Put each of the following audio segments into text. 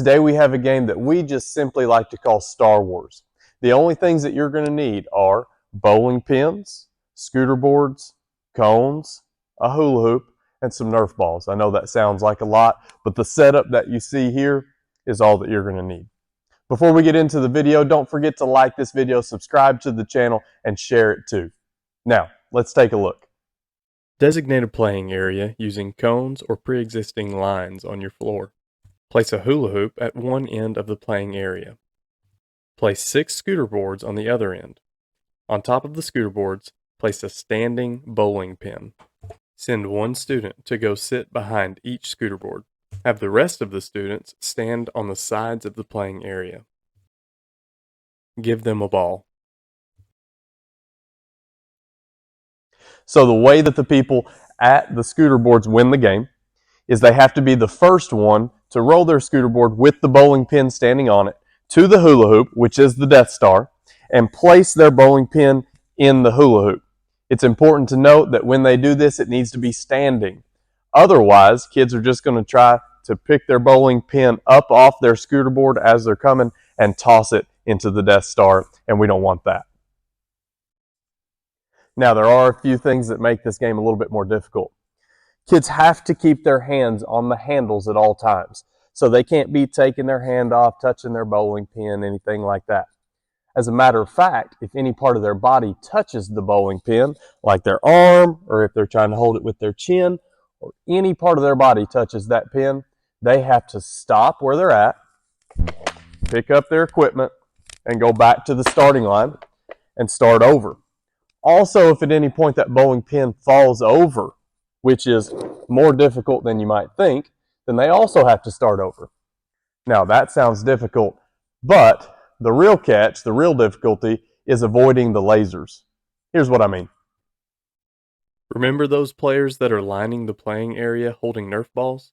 today we have a game that we just simply like to call Star Wars. The only things that you're going to need are bowling pins, scooter boards, cones, a hula hoop, and some Nerf balls. I know that sounds like a lot, but the setup that you see here is all that you're going to need. Before we get into the video, don't forget to like this video, subscribe to the channel, and share it too. Now, let's take a look. Designate a playing area using cones or pre-existing lines on your floor. Place a hula hoop at one end of the playing area. Place 6 scooter boards on the other end. On top of the scooter boards, place a standing bowling pin. Send one student to go sit behind each scooter board. Have the rest of the students stand on the sides of the playing area. Give them a ball. So the way that the people at the scooter boards win the game is they have to be the first one to roll their scooter board with the bowling pin standing on it to the hula hoop, which is the Death Star, and place their bowling pin in the hula hoop. It's important to note that when they do this, it needs to be standing. Otherwise, kids are just going to try to pick their bowling pin up off their scooter board as they're coming and toss it into the Death Star, and we don't want that. Now, there are a few things that make this game a little bit more difficult. Kids have to keep their hands on the handles at all times. So they can't be taking their hand off, touching their bowling pin, anything like that. As a matter of fact, if any part of their body touches the bowling pin, like their arm, or if they're trying to hold it with their chin, or any part of their body touches that pin, they have to stop where they're at, pick up their equipment, and go back to the starting line and start over. Also, if at any point that bowling pin falls over, which is more difficult than you might think, then they also have to start over. Now, that sounds difficult, but the real catch, the real difficulty, is avoiding the lasers. Here's what I mean. Remember those players that are lining the playing area holding Nerf balls?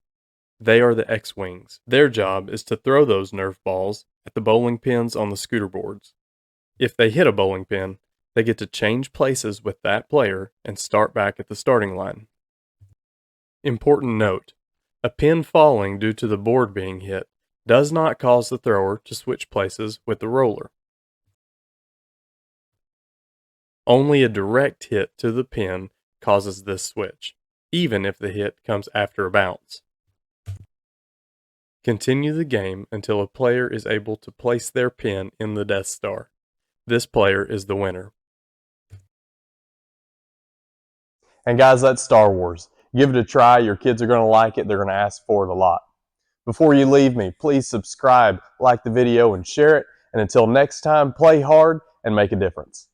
They are the X-Wings. Their job is to throw those Nerf balls at the bowling pins on the scooter boards. If they hit a bowling pin, they get to change places with that player and start back at the starting line. Important note, a pin falling due to the board being hit does not cause the thrower to switch places with the roller. Only a direct hit to the pin causes this switch, even if the hit comes after a bounce. Continue the game until a player is able to place their pin in the Death Star. This player is the winner. And guys, that's Star Wars. Give it a try. Your kids are going to like it. They're going to ask for it a lot. Before you leave me, please subscribe, like the video, and share it. And until next time, play hard and make a difference.